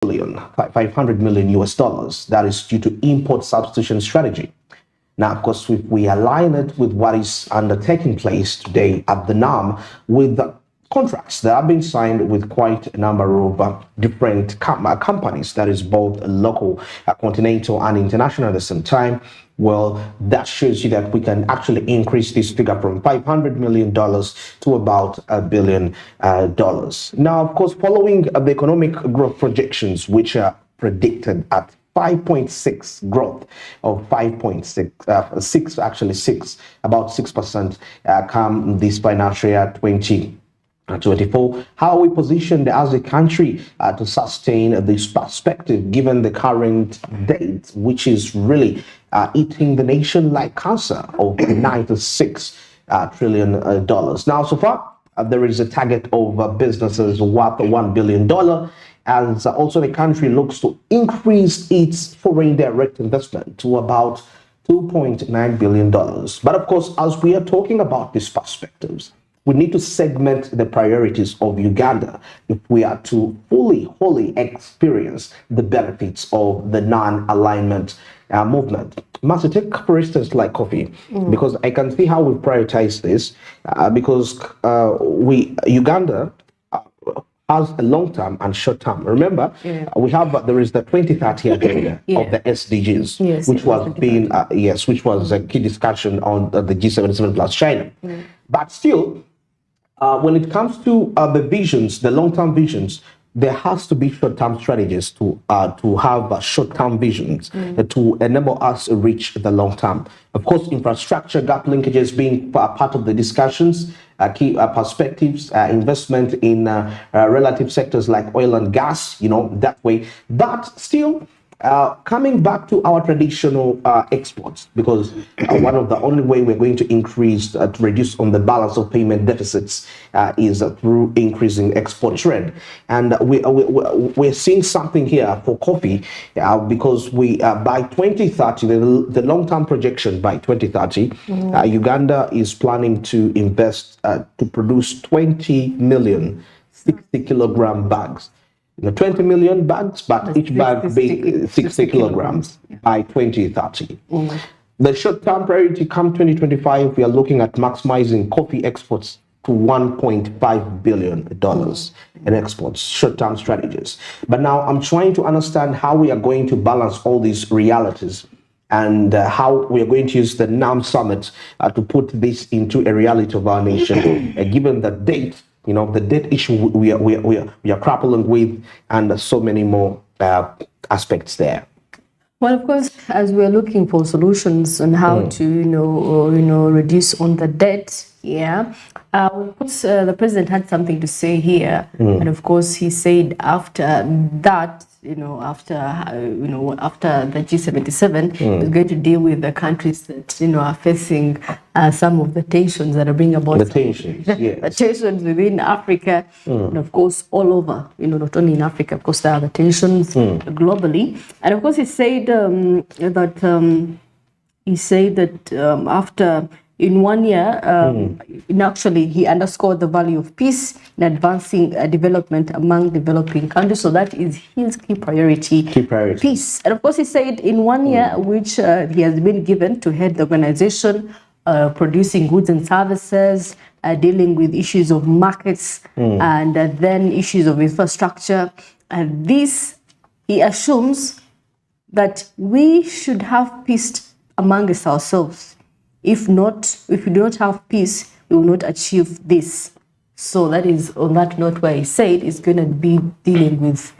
500 million US dollars. That is due to import substitution strategy. Now, of course, if we align it with what is undertaking place today at the NAM with the contracts that have been signed with quite a number of different companies, that is both local, continental and international at the same time, well, that shows you that we can actually increase this figure from $500 million to about $1 billion. Now, of course, following the economic growth projections, which are predicted at 5.6 growth of 5.6, actually 6, about 6% come this financial year 2024. How are we positioned as a country to sustain this perspective given the current date, which is really eating the nation like cancer, of $96 trillion? Now, so far, there is a target of businesses worth $1 billion, as also the country looks to increase its foreign direct investment to about $2.9 billion. But of course, as we are talking about these perspectives, we need to segment the priorities of Uganda if we are to wholly experience the benefits of the non-alignment movement. Master, take for instance like coffee, because I can see how we prioritize this, because Uganda has a long-term and short-term. Remember, there is the 2030 agenda of the SDGs, which was a key discussion on the G77 plus China. But still, when it comes to the visions, the long-term visions, there has to be short-term strategies to have short-term visions to enable us to reach the long-term. Of course, infrastructure gap linkages being part of the discussions, key perspectives, investment in relative sectors like oil and gas, that way. But still, coming back to our traditional exports, because one of the only way we're going to increase, to reduce on the balance of payment deficits is through increasing export trade. And we're seeing something here for coffee, because by 2030, the long-term projection by 2030, Uganda is planning to invest to produce 20 million 60-kilogram bags. 20 million bags, but each bag being 60 kilograms by 2030. The short-term priority come 2025, we are looking at maximizing coffee exports to $1.5 billion in exports, short-term strategies. But now I'm trying to understand how we are going to balance all these realities and how we are going to use the NAM summit to put this into a reality of our nation, given the date, the debt issue we are grappling with, and so many more aspects there. Well, of course, as we're looking for solutions on how to, reduce on the debt, of course, the president had something to say here, and of course, he said after that, after the G77, he's going to deal with the countries that are facing some of the tensions that are bringing about the tensions within Africa, and of course all over. Not only in Africa, of course, there are the tensions globally. And of course, he said that after. In 1 year, actually, he underscored the value of peace in advancing development among developing countries. So that is his key priority, peace. And of course, he said in 1 year, which he has been given to head the organization, producing goods and services, dealing with issues of markets, and then issues of infrastructure. And this, he assumes that we should have peace amongst ourselves. If we do not have peace, we will not achieve this. So that is on that note where he said it's going to be dealing with,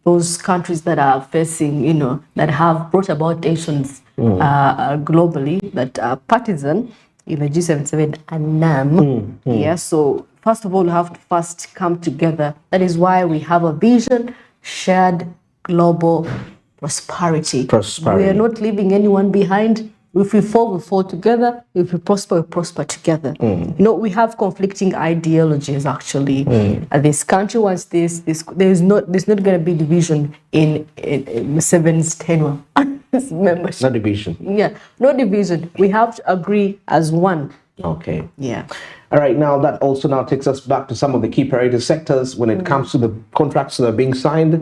those countries that are facing, that have brought about tensions globally, that are partisan in the G77 and NAM. So first of all, we have to first come together. That is why we have a vision, shared global prosperity. We are not leaving anyone behind. If we fall, we fall together. If we prosper, we prosper together. We have conflicting ideologies, actually. This country wants this. There's not going to be division in Museveni's tenure. No division. No division. We have to agree as one. Okay. Yeah. All right, now that also now takes us back to some of the key priority sectors when it comes to the contracts that are being signed.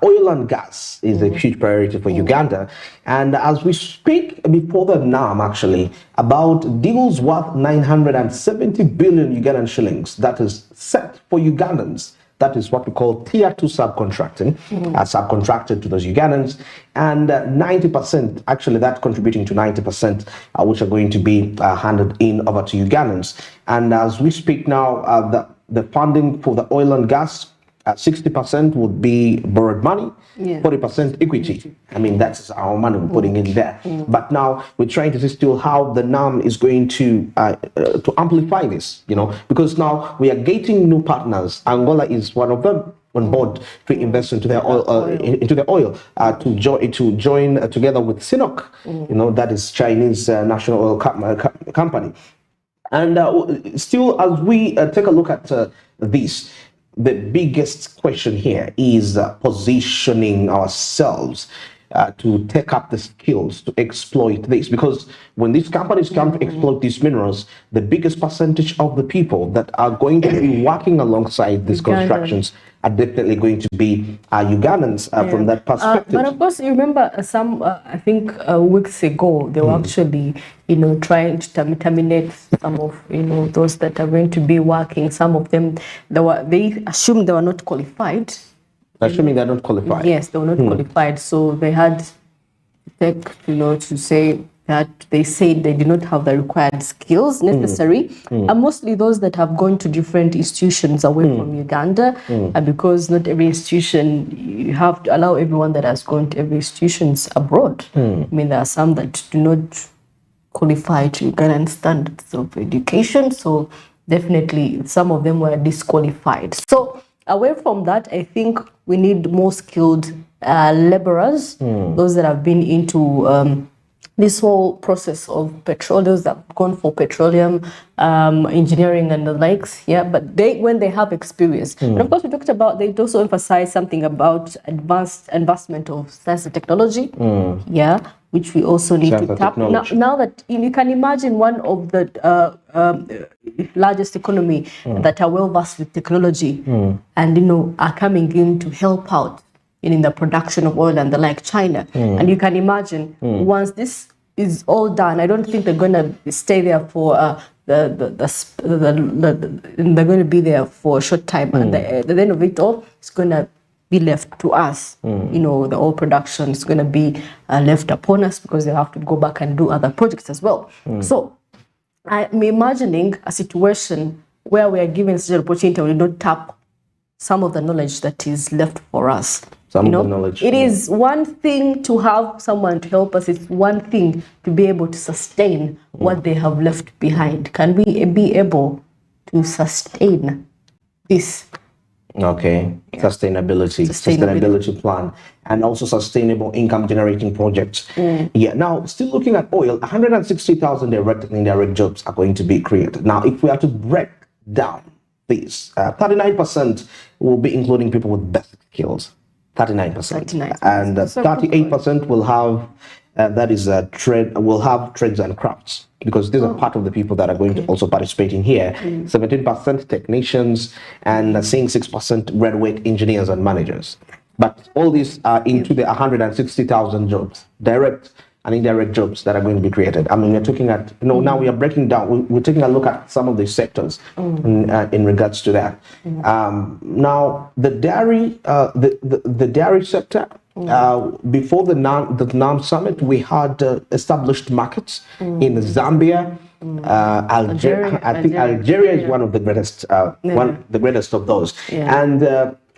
Oil and gas is a huge priority for Uganda. And as we speak before the NAM, actually, about deals worth 970 billion Ugandan shillings that is set for Ugandans. That is what we call tier 2 subcontracting, subcontracted to those Ugandans, and 90%, actually that's contributing to 90%, which are going to be handed in over to Ugandans. And as we speak now, the funding for the oil and gas, 60% would be borrowed money, 40% equity. I mean, that's our money we're putting in there. But now we're trying to see still how the NAM is going to amplify this, because now we are getting new partners. Angola is one of them on board to invest into their oil, to join together with Sinopec, that is Chinese national oil company. And still, as we take a look at this, the biggest question here is positioning ourselves to take up the skills to exploit this, because when these companies come to exploit these minerals, the biggest percentage of the people that are going to be working alongside these constructions are definitely going to be Ugandans from that perspective. But of course, you remember I think weeks ago, they were actually, trying to terminate some of, those that are going to be working. Some of them, they assumed they were not qualified. Assuming they're not qualified? Yes, they were not qualified. So they had to say that they said they did not have the required skills necessary, and mostly those that have gone to different institutions away from Uganda, and because not every institution, you have to allow everyone that has gone to every institutions abroad. I mean, there are some that do not qualify to Ugandan standards of education, so definitely some of them were disqualified. So away from that, I think we need more skilled laborers, those that have been into this whole process of petrol, those that have gone for petroleum engineering and the likes, but when they have experience. And of course, we talked about, they also emphasized something about advancement of science and technology, which we also need to tap. Now that you can imagine one of the largest economy that are well versed with technology and are coming in to help out in the production of oil and the like, China. And you can imagine once this is all done, I don't think they're going to stay there for they're going to be there for a short time. And at the end of it all, it's going to be left to us. The oil production is going to be left upon us because they have to go back and do other projects as well. So I'm imagining a situation where we are given such an opportunity and we don't tap some of the knowledge that is left for us. Some of the knowledge. It is one thing to have someone to help us. It's one thing to be able to sustain what they have left behind. Can we be able to sustain this? Okay, sustainability plan, and also sustainable income generating projects. Now, still looking at oil, 160,000 direct and indirect jobs are going to be created. Now, if we are to break down these, 39% will be including people with basic skills. 39%. And 38% will have will have trades and crafts, because these are part of the people that are going to also participate in here. 17% technicians, and seeing 6% graduate engineers and managers. But all these are into the 160,000 jobs, direct and indirect jobs that are going to be created. I mean, we're talking at, now we are breaking down, we're taking a look at some of these sectors in regards to that. Now, the dairy, the dairy sector, before the NAM summit, we had established markets in Zambia, Algeria. I think Algeria is one of the greatest, the greatest of those. And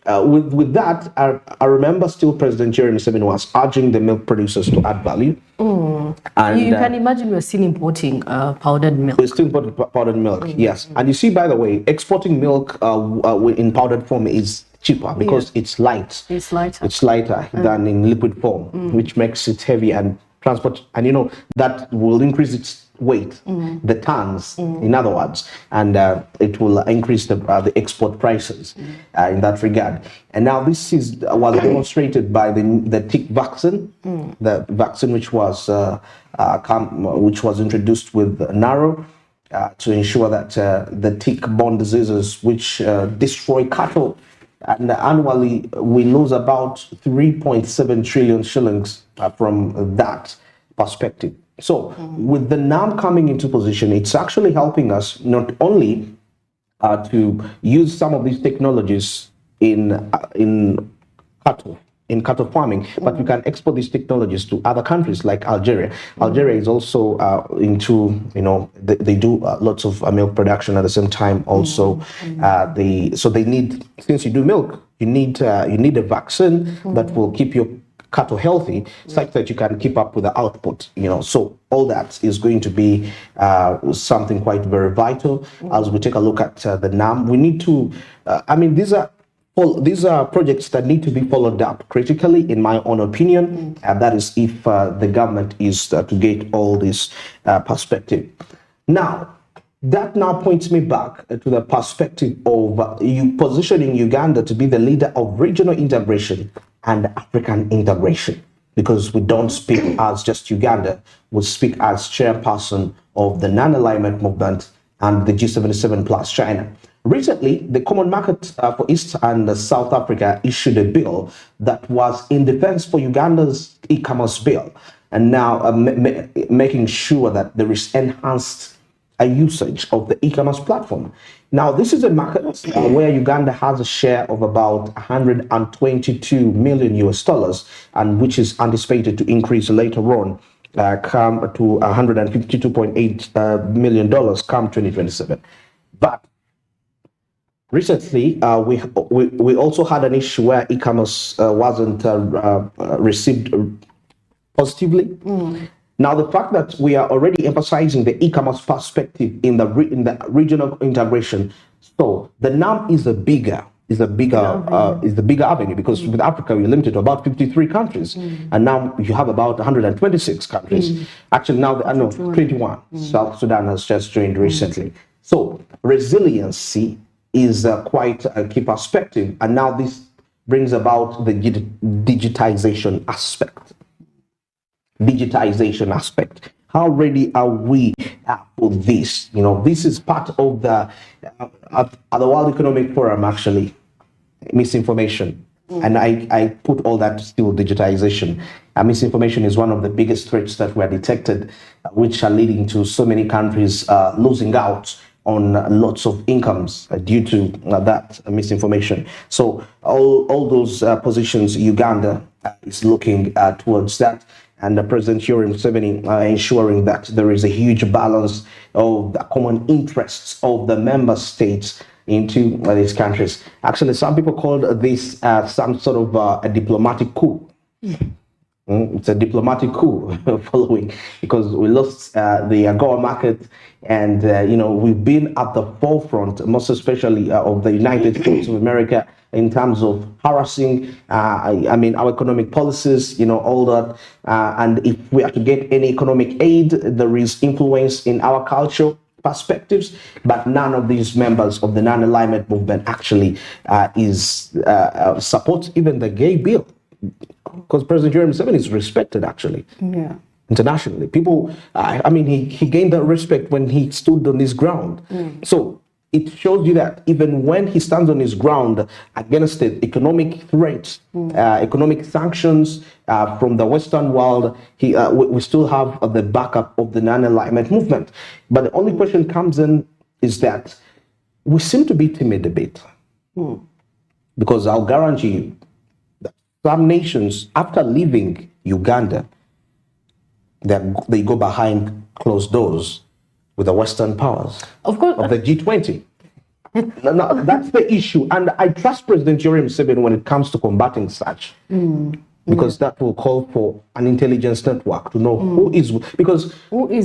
with that, I remember still President Jeremy Museveni was urging the milk producers to add value. And you can imagine we're still importing powdered milk. We're still importing powdered milk, yes. And you see, by the way, exporting milk in powdered form is cheaper because it's light. It's lighter. It's lighter than in liquid form, which makes it heavy and transport. And that will increase its weight, the tons, in other words, and it will increase the export prices in that regard. And now this was demonstrated by the tick vaccine, the vaccine which was introduced with Naro, to ensure that the tick-borne diseases which destroy cattle, and annually we lose about 3.7 trillion shillings from that perspective. So with the NAM coming into position, it's actually helping us not only to use some of these technologies in cattle farming, but we can export these technologies to other countries like Algeria. Algeria is also into, they do lots of milk production at the same time. Also, they need, since you do milk, you need a vaccine that will keep your cattle healthy, such that you can keep up with the output. So all that is going to be something quite very vital as we take a look at the NAM. We need to, these are projects that need to be followed up critically, in my own opinion. That is if the government is to get all this perspective. Now, that now points me back to the perspective of you positioning Uganda to be the leader of regional integration and African integration, because we don't speak as just Uganda, we speak as chairperson of the non-alignment movement and the G77 plus China. Recently, the Common Market for East and South Africa issued a bill that was in defense for Uganda's e-commerce bill, and now making sure that there is enhanced usage of the e-commerce platform. Now, this is a market where Uganda has a share of about 122 million US dollars, and which is anticipated to increase later on, come to 152.8 million dollars come 2027. But recently, we also had an issue where e-commerce wasn't received positively. Now, the fact that we are already emphasizing the e-commerce perspective in the regional integration, so the NAM is the bigger avenue, because with Africa we're limited to about 53 countries, and now you have about 126 countries. Actually, now 21. South Sudan has just joined recently. So resiliency is quite a key perspective, and now this brings about the digitization aspect. How ready are we for this? This is part of the World Economic Forum, actually, misinformation. And I put all that still digitization. Misinformation is one of the biggest threats that were detected, which are leading to so many countries losing out on lots of incomes due to that misinformation. So all those positions, Uganda is looking towards that. And President Yoweri Museveni ensuring that there is a huge balance of the common interests of the member states into these countries. Actually, some people called this some sort of a diplomatic coup. It's a diplomatic coup following, because we lost the AGOA market, and we've been at the forefront, most especially of the United States of America, in terms of harassing, our economic policies, all that. And if we are to get any economic aid, there is influence in our culture perspectives, but none of these members of the non-alignment movement actually support even the gay bill, because President Yoweri Museveni is respected actually. Yeah. Internationally, people, he gained that respect when he stood on his ground. So it shows you that even when he stands on his ground against the economic threats, economic sanctions from the Western world, we still have the backup of the non-alignment movement. But the only question comes in is that we seem to be timid a bit. Because I'll guarantee you that some nations, after leaving Uganda, they go behind closed doors with the Western powers, of course, of the G20. Now, that's the issue, and I trust President Yoweri Museveni when it comes to combating such, because that will call for an intelligence network to know who is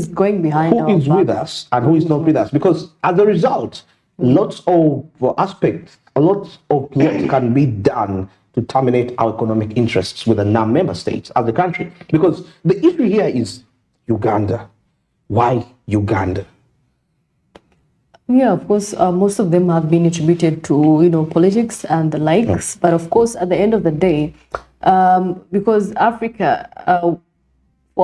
going behind, who is with us, and who is not with us. Because as a result, lots of aspects, a lot of what can be done to terminate our economic interests with the non-member states as a country. Because the issue here is Uganda. Why Uganda? Yeah, of course, most of them have been attributed to, politics and the likes. But of course, at the end of the day, because for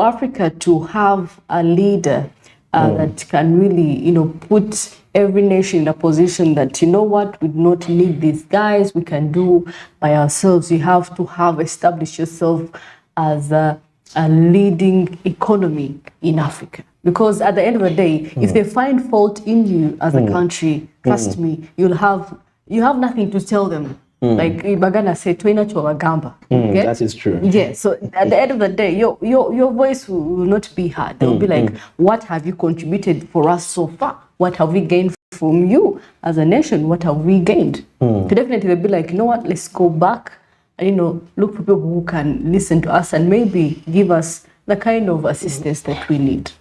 Africa to have a leader that can really, put every nation in a position that, you know what, we do not need these guys, we can do by ourselves. You have to have established yourself as a leading economy in Africa. Because at the end of the day, if they find fault in you as a country, trust me, you have nothing to tell them. Like Bagana said, "Twina Chowagamba." That is true. Yeah. So at the end of the day, your voice will not be heard. They'll be like, "What have you contributed for us so far? What have we gained from you as a nation? What have we gained?" So definitely they'll be like, "You know what? Let's go back and look for people who can listen to us and maybe give us the kind of assistance that we need."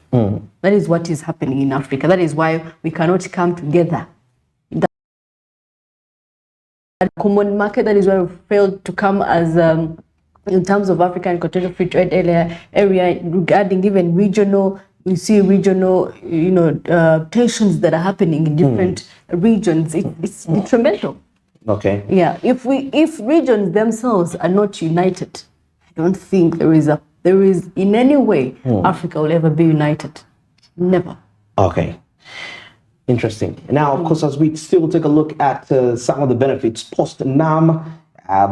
That is what is happening in Africa. That is why we cannot come together. Common market, that is why we failed to come as in terms of African Continental Free Trade area regarding even regional. We see regional tensions that are happening in different regions. It's detrimental. Okay. Yeah, if regions themselves are not united, I don't think there is in any way Africa will ever be united. Never. Okay. Interesting. Now, of course, as we still take a look at some of the benefits post-NAM,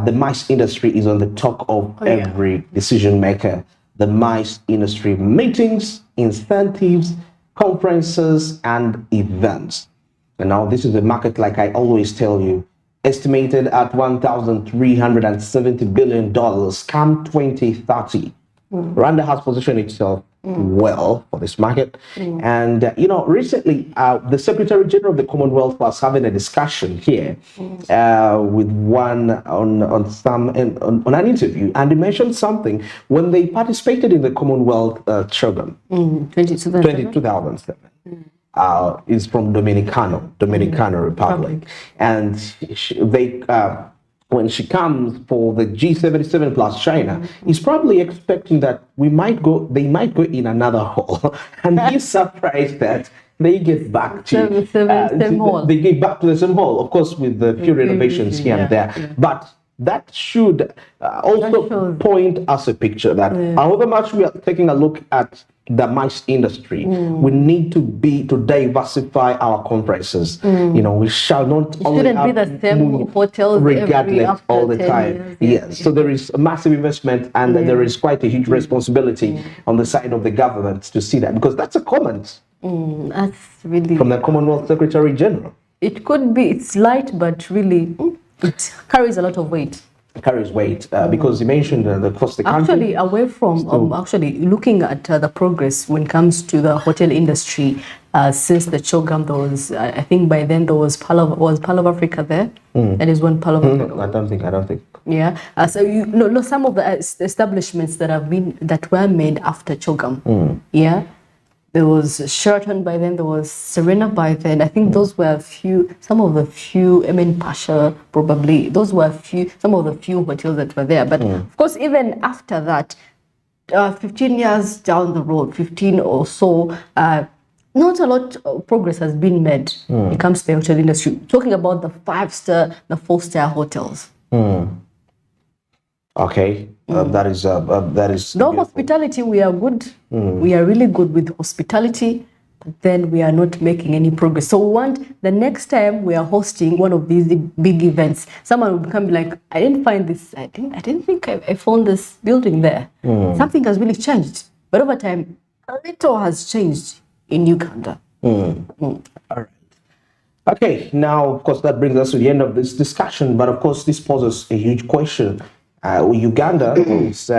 the MICE industry is on the top of every decision maker. The MICE industry meetings, incentives, conferences, and events. And now this is a market, like I always tell you, estimated at $1,370 billion come 2030. Rwanda has positioned itself well for this market. And, recently, the Secretary General of the Commonwealth was having a discussion here with one on an interview. And he mentioned something when they participated in the Commonwealth Shogun 2007. Is from Dominican Republic. And when she comes for the G77 plus China, he's probably expecting that they might go in another hall. And he's surprised that they get back to same hall. They get back to the same hall, of course, with the few renovations here and there. Yeah. But that should also point us a picture that however much we are taking a look at the MICE industry, we need to diversify our conferences. We shall not only be the same hotels regardless all the time. Yes. So there is a massive investment and there is quite a huge responsibility on the side of the government to see that, because that's a comment that's really from the Commonwealth Secretary General. It could be, it's light, but really it carries a lot of weight. Carries weight because you mentioned the country. Actually, away from looking at the progress when it comes to the hotel industry since the Chogam, there was I think by then there was Pearl of Africa there. That is one Pearl of Africa. I don't think. Yeah. So some of the establishments that were made after Chogam. Yeah. There was Sheraton by then, there was Serena by then. I think those were Pasha probably, those were some of the few hotels that were there. But of course, even after that, 15 years down the road, 15 or so, not a lot of progress has been made when it comes to the hotel industry. Talking about the 5-star, the 4-star hotels. Okay, that is no, hospitality, we are good. We are really good with hospitality, but then we are not making any progress. So we want the next time we are hosting one of these big events, someone will come like, I didn't find this, I didn't think I found this building there. Something has really changed. But over time, a little has changed in Uganda. All right. Okay, now, of course, that brings us to the end of this discussion. But of course, this poses a huge question. Uganda is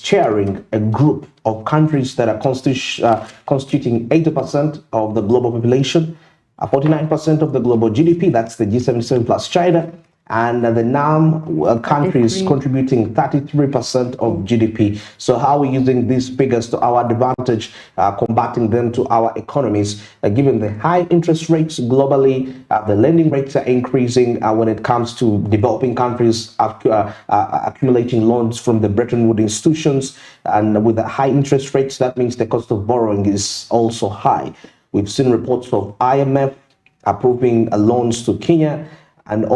chairing a group of countries that are constituting 80% of the global population, 49% of the global GDP. That's the G77 plus China, and the NAM countries contributing 33% of GDP. So how are we using these figures to our advantage, combating them to our economies, given the high interest rates globally, the lending rates are increasing when it comes to developing countries accumulating loans from the Bretton Woods institutions, and with the high interest rates, that means the cost of borrowing is also high. We've seen reports of IMF approving loans to Kenya, and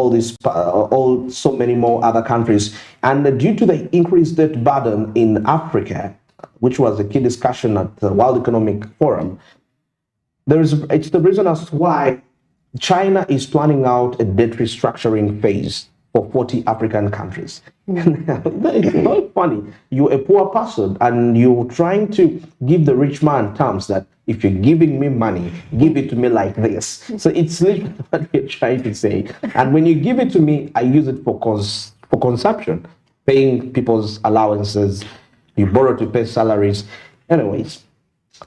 so many more other countries. And due to the increased debt burden in Africa, which was a key discussion at the World Economic Forum, It's the reason as to why China is planning out a debt restructuring phase for 40 African countries. It's not funny. You're a poor person and you're trying to give the rich man terms that if you're giving me money, give it to me like this. So it's literally what we're trying to say. And when you give it to me, I use it for consumption, paying people's allowances. You borrow to pay salaries. Anyways,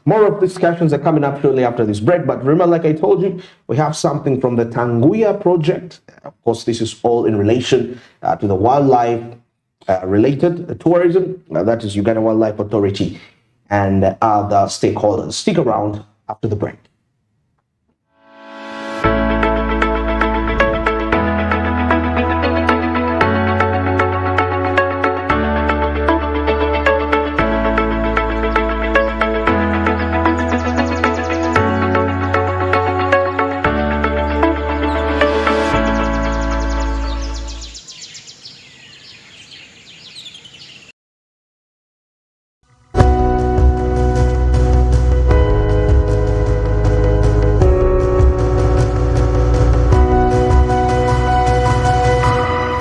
more of discussions are coming up shortly after this break. But remember, like I told you, we have something from the Tanguia project. Of course, this is all in relation to the wildlife related tourism. That is Uganda Wildlife Authority and other stakeholders. Stick around after the break.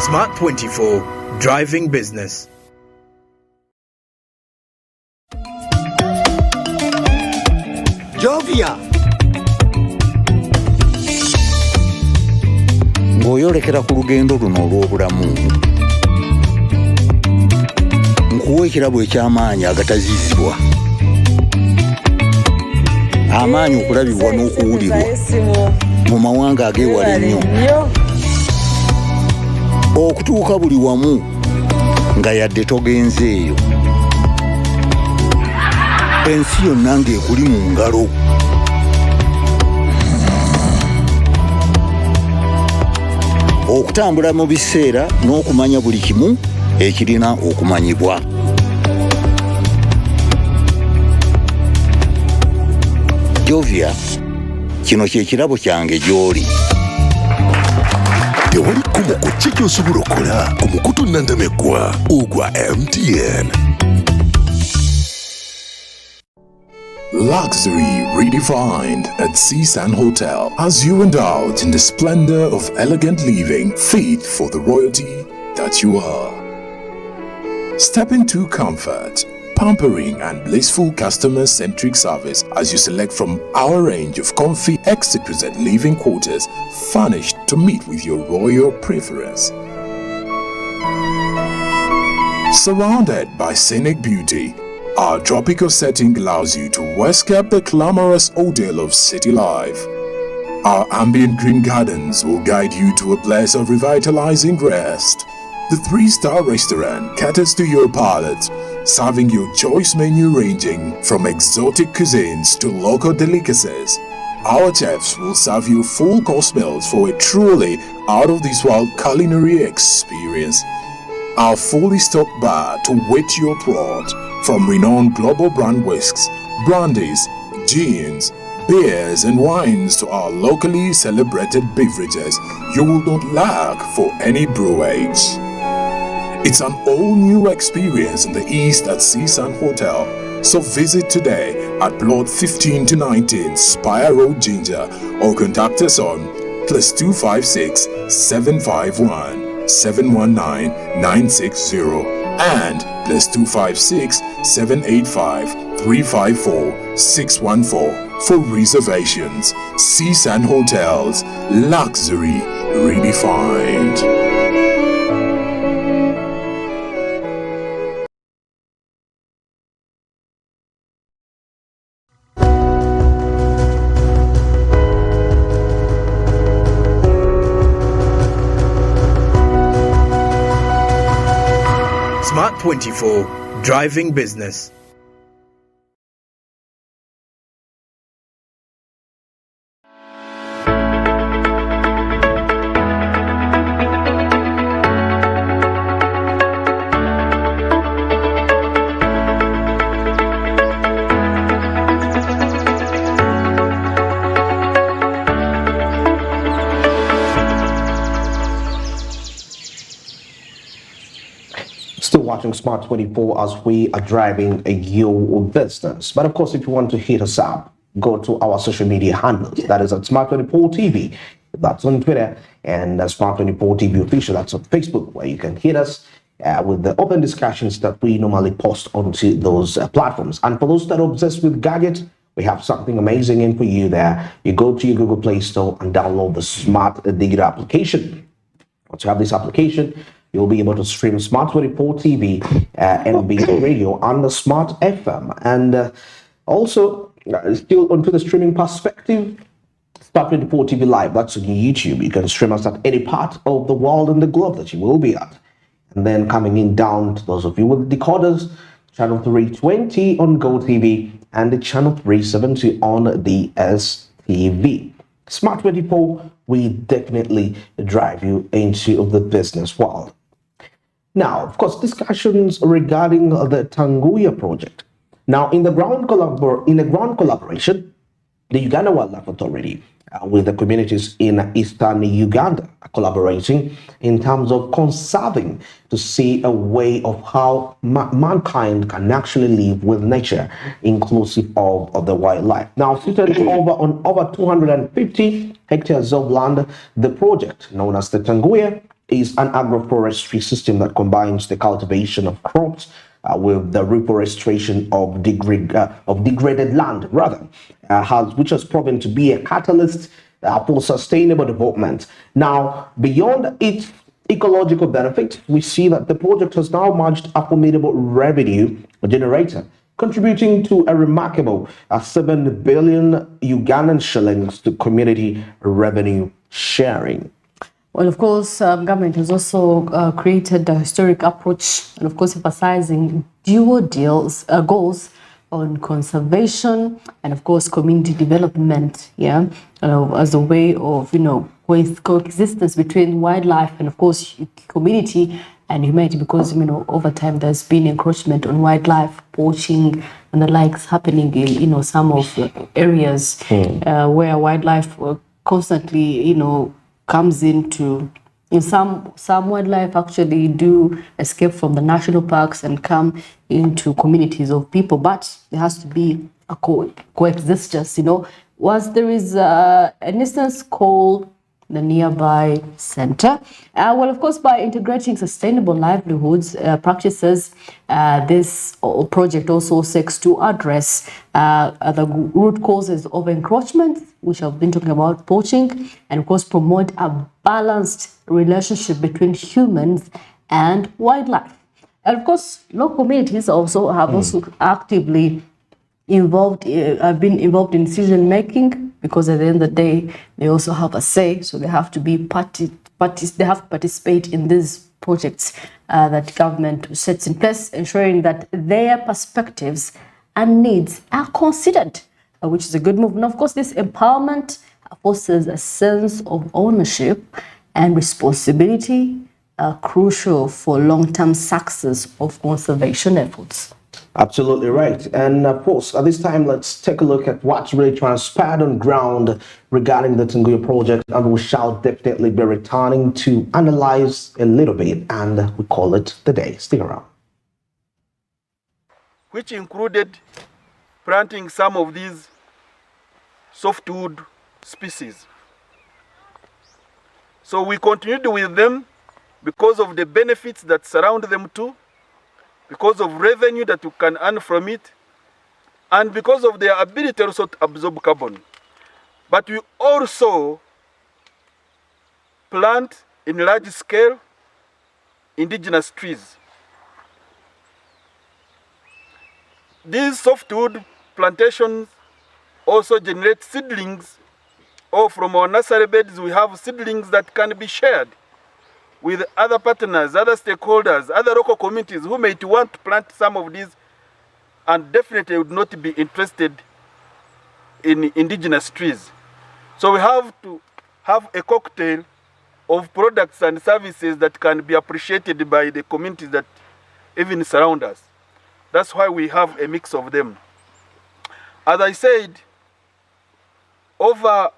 Smart 24, driving business. Jovia ng'oyolekera ku lugendo luno olw'obulamu nkuwa ekirabo eky'amaanyi agatazizibwa, amaanyi okulabibwa n'okuwulirwa mu mawanga ageewala ennyo, okutuuka buli wamu nga yadde togenzeeyo, ensi yonna ng'ekuli mu ngalo. Okutambula mu biseera n'okumanya buli kimu ekirina okumanyibwa. Jovia, kino kye kirabo kyange gy'oli. Tewali kumuku ki ky'osobola okukola ku mukutu nnandameggwa ogwa MTN. Luxury redefined at Seasand Hotel as you indulge in the splendor of elegant living fit for the royalty that you are. Step into comfort, pampering and blissful customer-centric service as you select from our range of comfy exquisite living quarters furnished to meet with your royal preference. Surrounded by scenic beauty, our tropical setting allows you to escape the clamorous ordeal of city life. Our ambient green gardens will guide you to a place of revitalizing rest. The 3-star restaurant caters to your palate, serving your choice menu ranging from exotic cuisines to local delicacies. Our chefs will serve you full course meals for a truly out-of-this-world culinary experience. Our fully stocked bar to whet your throat, from renowned global brand whisks, brandies, gins, beers and wines to our locally celebrated beverages, you will not lack for any brewage. It's an all-new experience in the East at Seasand Hotel. So visit today at Plot 15 to 19 Spire Road, Ginger, or contact us on +256 751 719 960 and +256 785 354 614 for reservations. Seasand Hotels, luxury redefined. Smart 24, driving business. Still watching Smart 24 as we are driving a your business. But of course, if you want to hit us up, go to our social media handles. That is at Smart24 TV. That's on Twitter, and Smart24 TV Official. That's on Facebook, where you can hit us with the open discussions that we normally post onto those platforms. And for those that are obsessed with gadgets, we have something amazing in for you there. You go to your Google Play Store and download the Smart Digital application. Once you have this application, you'll be able to stream Smart24 TV, NBC Radio, and the Smart FM. And also, still onto the streaming perspective, Smart24 TV Live, that's on YouTube. You can stream us at any part of the world and the globe that you will be at. And then coming in down to those of you with decoders, channel 320 on GOTV and the channel 370 on DSTV. Smart24, we definitely drive you into the business world. Now, of course, discussions regarding the Tanguya project. Now, in the ground collaboration, the Uganda Wildlife Authority with the communities in eastern Uganda are collaborating in terms of conserving to see a way of how mankind can actually live with nature, inclusive of the wildlife. Now, situated on over 250 hectares of land, the project known as the Tanguya is an agroforestry system that combines the cultivation of crops with the reforestation of degraded land, which has proven to be a catalyst for sustainable development. Now, beyond its ecological benefit, we see that the project has now emerged a formidable revenue generator, contributing to a remarkable 7 billion Ugandan shillings to community revenue sharing. Well, of course, government has also created a historic approach and, of course, emphasizing dual goals on conservation and, of course, community development, as a way of, with coexistence between wildlife and, of course, community and humanity, because, over time there's been encroachment on wildlife, poaching and the likes happening in, some of the areas where wildlife constantly, comes into, some wildlife actually do escape from the national parks and come into communities of people, but there has to be a coexistence, Once there is an instance called the nearby center. Well, of course, by integrating sustainable livelihoods practices, this project also seeks to address the root causes of encroachment, which I've been talking about, poaching, and of course promote a balanced relationship between humans and wildlife. And of course, local communities also have actively been involved in decision making, because at the end of the day, they also have a say, so they have to be they have to participate in these projects that government sets in place, ensuring that their perspectives and needs are considered, which is a good move. And of course, this empowerment fosters a sense of ownership and responsibility, crucial for long-term success of conservation efforts. Absolutely right. And of course, at this time, let's take a look at what's really transpired on ground regarding the Tanguya project, and we shall definitely be returning to analyze a little bit, and we call it the day. Stick around. Which included planting some of these softwood species. So we continued with them because of the benefits that surround them too, because of revenue that you can earn from it, and because of their ability also to absorb carbon. But we also plant in large scale indigenous trees. These softwood plantations also generate seedlings, or from our nursery beds we have seedlings that can be shared with other partners, other stakeholders, other local communities who may want to plant some of these and definitely would not be interested in indigenous trees. So we have to have a cocktail of products and services that can be appreciated by the communities that even surround us. That's why we have a mix of them. As I said, over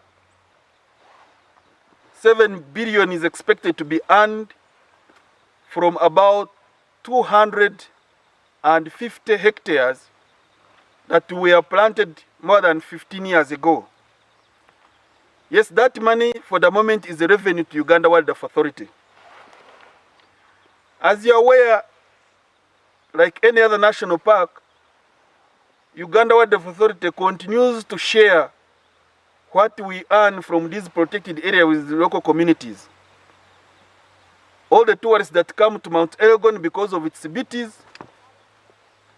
7 billion is expected to be earned from about 250 hectares that were planted more than 15 years ago. Yes, that money for the moment is a revenue to Uganda Wildlife Authority. As you're aware, like any other national park, Uganda Wildlife Authority continues to share what we earn from these protected areas with the local communities. All the tourists that come to Mount Elgon because of its beauties,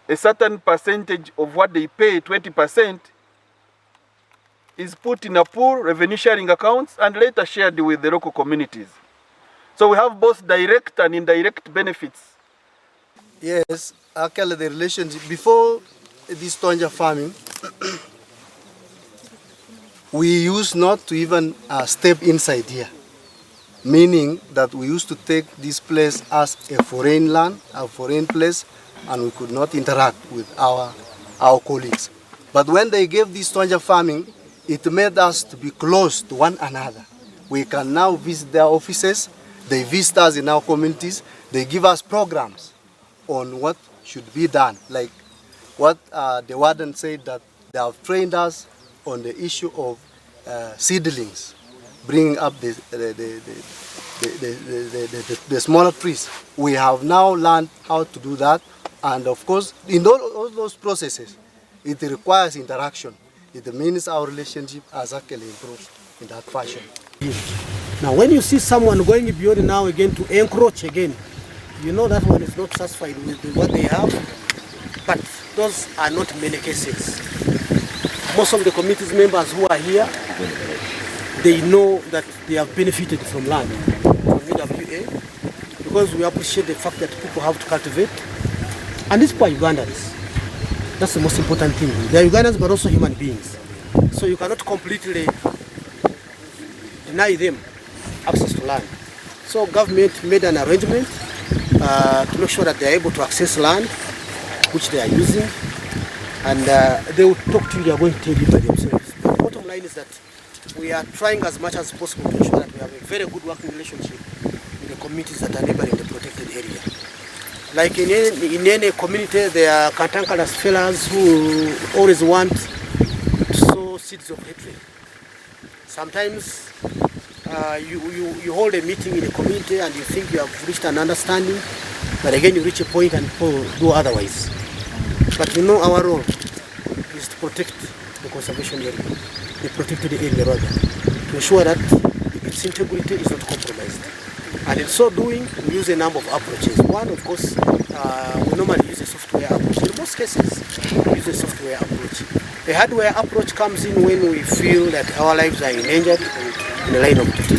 a certain percentage of what they pay, 20%, is put in a pool, revenue sharing accounts, and later shared with the local communities. So we have both direct and indirect benefits. Yes, actually the relationship, before this tonja farming, we used not to even step inside here. Meaning that we used to take this place as a foreign land, a foreign place, and we could not interact with our colleagues. But when they gave this tonja farming, it made us to be close to one another. We can now visit their offices, they visit us in our communities, they give us programs on what should be done. Like what the warden said, that they have trained us on the issue of seedlings, bringing up the smaller trees. We have now learned how to do that, and of course, in all those processes, it requires interaction. It means our relationship has actually improved in that fashion. Now, when you see someone going beyond now again to encroach again, you know that one is not satisfied with what they have, but those are not many cases. Most of the community members who are here, they know that they have benefited from land, from UWA, because we appreciate the fact that people have to cultivate. And these poor Ugandans, that's the most important thing. They are Ugandans but also human beings. So you cannot completely deny them access to land. So government made an arrangement to make sure that they are able to access land, which they are using, and they will talk to you, they are going to tell you by themselves. But the bottom line is that we are trying as much as possible to ensure that we have a very good working relationship with the communities that are neighboring the protected area. Like in any community, there are cantankerous fellows who always want to sow seeds of hatred. Sometimes you hold a meeting in a community and you think you have reached an understanding, but again you reach a point and people do otherwise. But you know our role is to protect the conservation area, the protected area rather, to ensure that its integrity is not compromised. And in so doing, we use a number of approaches. One, of course, we normally use a software approach. In most cases, we use a software approach. A hardware approach comes in when we feel that our lives are endangered in the line of duty.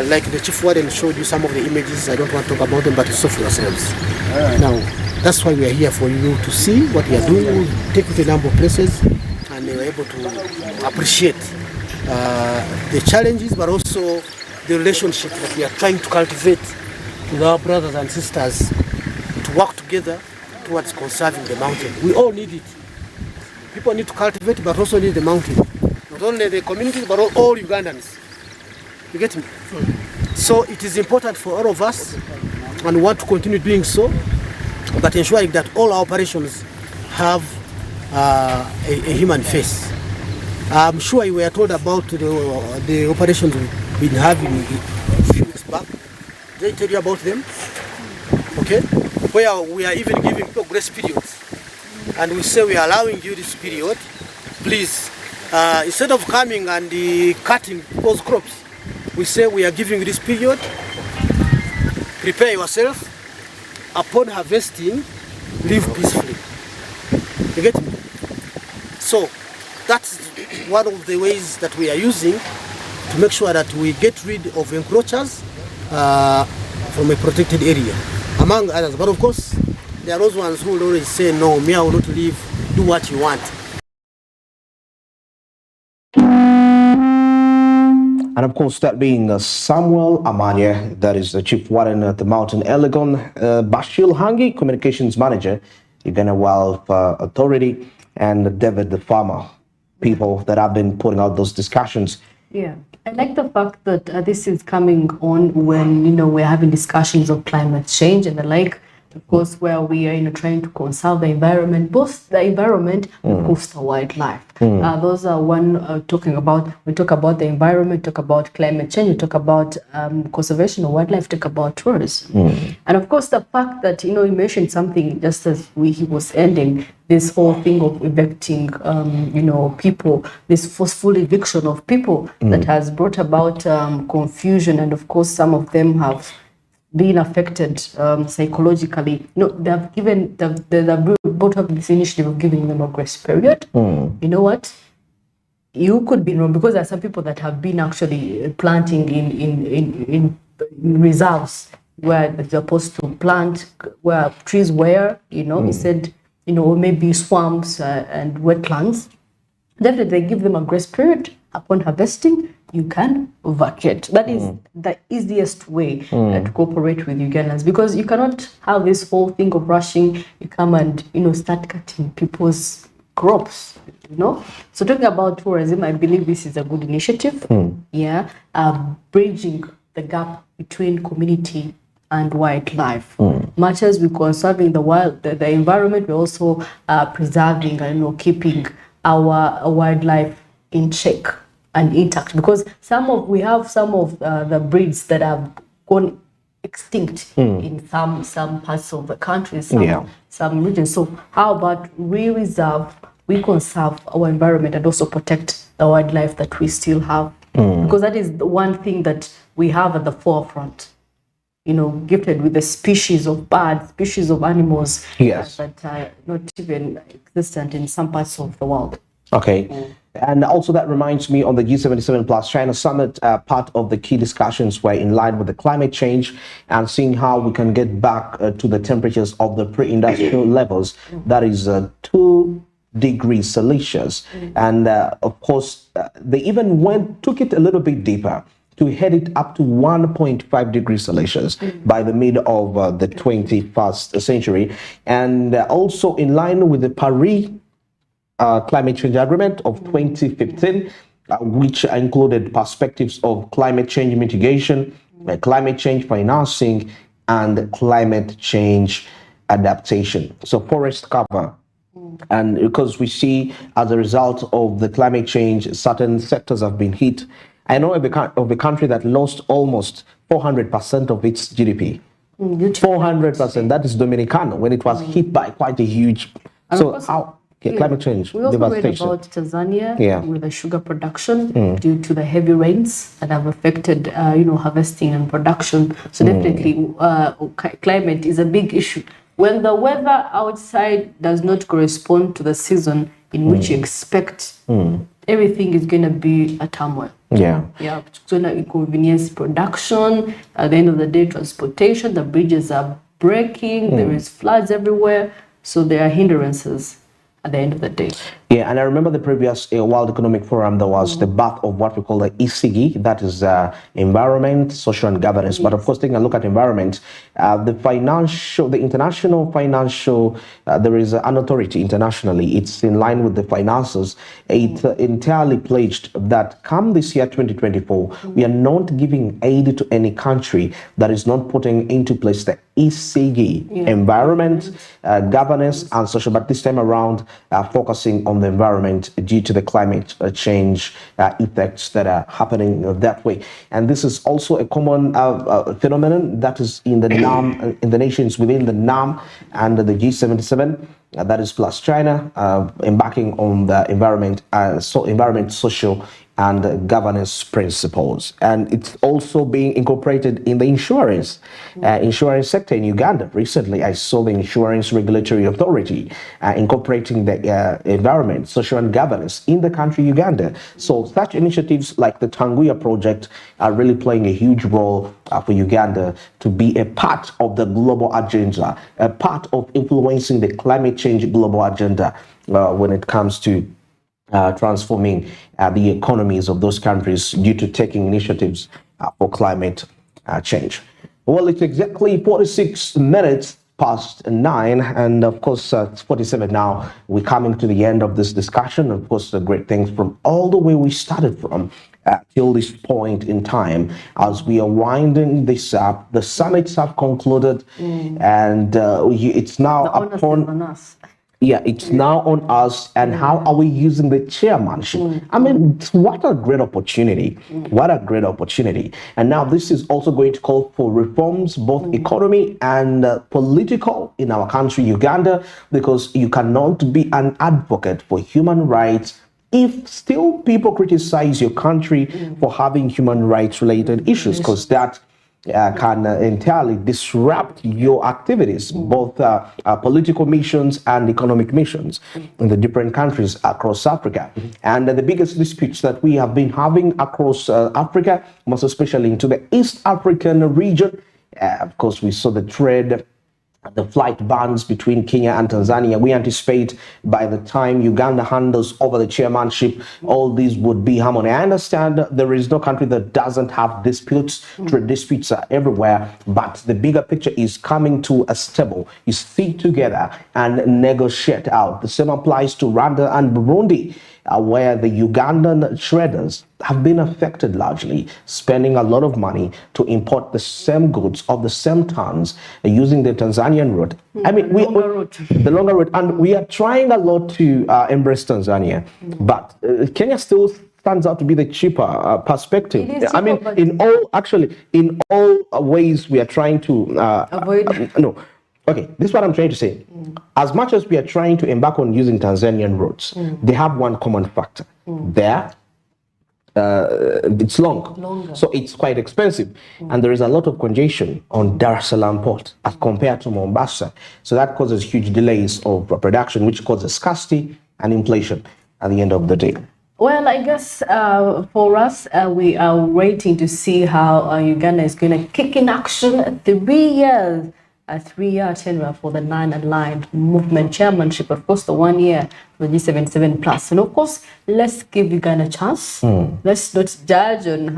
Like the chief warden showed you some of the images. I don't want to talk about them, but you saw for yourselves. Now, that's why we are here, for you to see what we are doing. We take you to a number of places, and they were able to appreciate the challenges, but also the relationship that we are trying to cultivate with our brothers and sisters to work together towards conserving the mountain. We all need it. People need to cultivate, but also need the mountain. Not only the communities, but all Ugandans. You get me? So it is important for all of us, and we want to continue doing so, but ensuring that all our operations have a human face. I'm sure you were told about the operations we've been having a few weeks back. Did I tell you about them? Okay? Where we are even giving people grace periods. And we say we are allowing you this period. Please, instead of coming and cutting those crops, we say we are giving you this period. Prepare yourself. Upon harvesting, live peacefully. You get me? So, that's one of the ways that we are using to make sure that we get rid of encroachers from a protected area, among others. But of course, there are those ones who will always say, no, me, I will not leave, do what you want. And of course, that being Samuel Amanya, that is the chief warden at the Mountain Elgon, Bashil Hangi, communications manager, Uganda Wildlife Authority, and David the farmer, people that have been putting out those discussions. Yeah, I like the fact that this is coming on when, you know, we're having discussions of climate change and the like. of course, where we are trying to conserve the environment, both the environment and of course the wildlife. Those are talking about, we talk about the environment, talk about climate change, we talk about conservation of wildlife, talk about tourism. And of course the fact that, you mentioned something just as he was ending, this whole thing of evicting, people, this forceful eviction of people that has brought about confusion, and of course some of them have been affected psychologically. They've brought up this initiative of giving them a grace period. You know what? You could be wrong, because there are some people that have been actually planting in reserves where they're supposed to plant, where trees were, he said, or maybe swamps and wetlands. Definitely give them a grace period. Upon harvesting, you can vacate. That is the easiest way to cooperate with Ugandans, because you cannot have this whole thing of rushing. You come and start cutting people's crops. So talking about tourism, I believe this is a good initiative. Bridging the gap between community and wildlife. Much as we're conserving the environment, we're also preserving and keeping our wildlife in check and intact, because we have some of the breeds that have gone extinct in some parts of the country, some regions. So how about we conserve our environment and also protect the wildlife that we still have, because that is the one thing that we have at the forefront. Gifted with the species of birds, species of animals that are not even existent in some parts of the world. Okay. And also that reminds me, on the G77 Plus China Summit, part of the key discussions were in line with the climate change and seeing how we can get back to the temperatures of the pre-industrial levels, that is 2 degrees Celsius. And of course, they even took it a little bit deeper to head it up to 1.5 degrees Celsius by the mid of the 21st century. And also in line with the Paris Climate Change Agreement of 2015, which included perspectives of climate change mitigation, climate change financing, and climate change adaptation. So forest cover. And because we see, as a result of the climate change, certain sectors have been hit. I know of a country that lost almost 400% of its GDP. 400%. That is Dominican, when it was hit by quite a huge. Climate change. We also read about Tanzania with the sugar production due to the heavy rains that have affected, harvesting and production. So definitely, climate is a big issue. When the weather outside does not correspond to the season in which you expect, everything is going to be a turmoil. It's going to inconvenience production. At the end of the day, transportation, the bridges are breaking, there is floods everywhere. So there are hindrances at the end of the day. And I remember the previous World Economic Forum, there was the birth of what we call the ECG, that is environment, social and governance. But of course, taking a look at environment, the international financial, there is an authority internationally, it's in line with the finances. It entirely pledged that come this year, 2024, we are not giving aid to any country that is not putting into place the ECG, environment, governance, and social. But this time around, focusing on the environment due to the climate change effects that are happening that way. And this is also a common phenomenon that is in the NAM, in the nations within the NAM and the G77, that is plus China, embarking on the environment, social and governance principles. And it's also being incorporated in the insurance sector in Uganda. Recently, I saw the Insurance Regulatory Authority incorporating the environment, social and governance in the country Uganda. So such initiatives like the Tanguya project are really playing a huge role for Uganda to be a part of the global agenda, a part of influencing the climate change global agenda when it comes to transforming the economies of those countries due to taking initiatives for climate change. Well, it's exactly 46 minutes past 9, and of course it's 47 now. We're coming to the end of this discussion. Of course, the great things from all the way we started from. till this point in time, as we are winding this up, the summits have concluded, and it's now The onus is on us. Yeah, it's now on us, and how are we using the chairmanship? I mean, what a great opportunity. What a great opportunity. And now this is also going to call for reforms, both economy and political in our country, Uganda, because you cannot be an advocate for human rights if still people criticize your country for having human rights related issues, because that can entirely disrupt your activities, both political missions and economic missions in the different countries across Africa. And the biggest disputes that we have been having across Africa, most especially into the East African region, of course, we saw the trade, the flight bans between Kenya and Tanzania. We anticipate by the time Uganda handles over the chairmanship, all these would be harmony. I understand there is no country that doesn't have disputes. Trade disputes are everywhere, but the bigger picture is coming to a stable, is sit together and negotiate out. The same applies to Rwanda and Burundi, where the Ugandan traders have been affected largely, spending a lot of money to import the same goods of the same tons using the Tanzanian route. I mean, the longer route, and we are trying a lot to embrace Tanzania, but Kenya still stands out to be the cheaper perspective. Cheaper, I mean, in all ways, we are trying to avoid. No. Okay, this is what I'm trying to say. As much as we are trying to embark on using Tanzanian roads, they have one common factor. There, it's longer, so it's quite expensive, and there is a lot of congestion on Dar es Salaam port as compared to Mombasa. So that causes huge delays of production, which causes scarcity and inflation at the end of the day. Well, I guess for us, we are waiting to see how Uganda is going to kick in action 3 years. A 3-year tenure for the non-aligned movement chairmanship, of course, the 1 year for the G77 plus. And of course, let's give Uganda a chance. Let's not judge on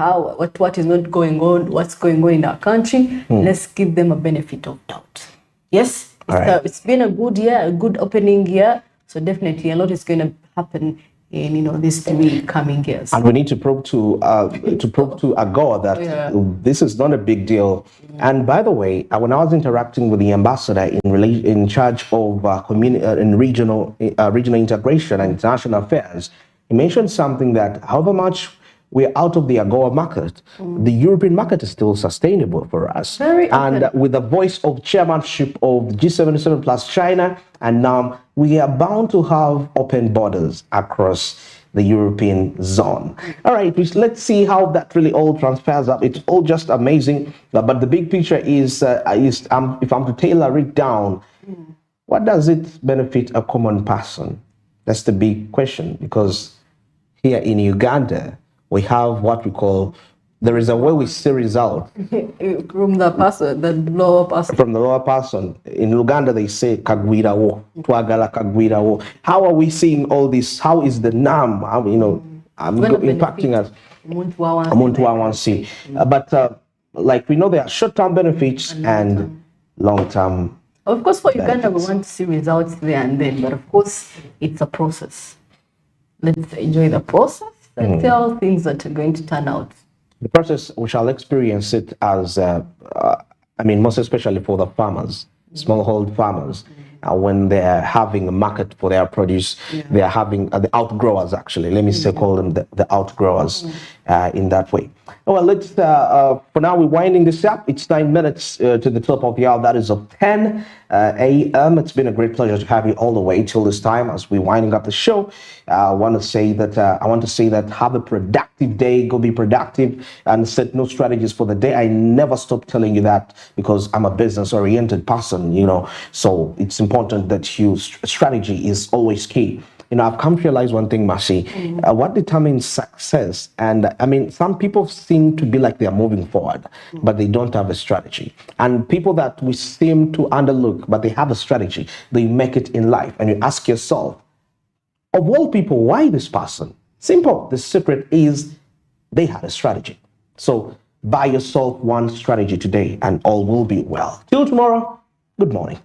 what is not going on, what's going on in our country. Let's give them a benefit of doubt. Yes, it's been a good year, a good opening year. So definitely a lot is going to happen in these 3 coming years. And we need to prove to AGOA that this is not a big deal. And by the way, when I was interacting with the ambassador in charge of regional integration and international affairs, he mentioned something that however much we're out of the AGOA market, the European market is still sustainable for us. And with the voice of chairmanship of G77 plus China, and now we are bound to have open borders across the European zone. All right, let's see how that really all transfers up. It's all just amazing. But the big picture is if I'm to tailor it down, what does it benefit a common person? That's the big question, because here in Uganda, we have what we call, there is a way we see results. From the person, the lower person. From the lower person. In Uganda, they say, Kagwira wo, Twagala Kagwira wo. How are we seeing all this? How is the NAM, impacting us? But like we know, there are short-term benefits and long-term. Of course, for Uganda, we want to see results there and then, but of course, it's a process. Let's enjoy the process and see how things are going to turn out. The process, we shall experience it as, most especially for the farmers, smallhold farmers, when they're having a market for their produce, they're having the outgrowers, actually. Let me say, call them the outgrowers in that way. Well, let's, for now, we're winding this up. It's 9 minutes to the top of the hour. That is of 10 a.m. It's been a great pleasure to have you all the way till this time as we're winding up the show. I want to say that have a productive day, go be productive, and set no strategies for the day. I never stop telling you that because I'm a business-oriented person, so it's important that strategy is always key. I've come to realize one thing, Mercy, what determines success, and some people seem to be like they are moving forward, but they don't have a strategy. And people that we seem to underlook, but they have a strategy, they make it in life. And you ask yourself, of all people, why this person? Simple. The secret is they had a strategy. So buy yourself one strategy today and all will be well. Till tomorrow, good morning.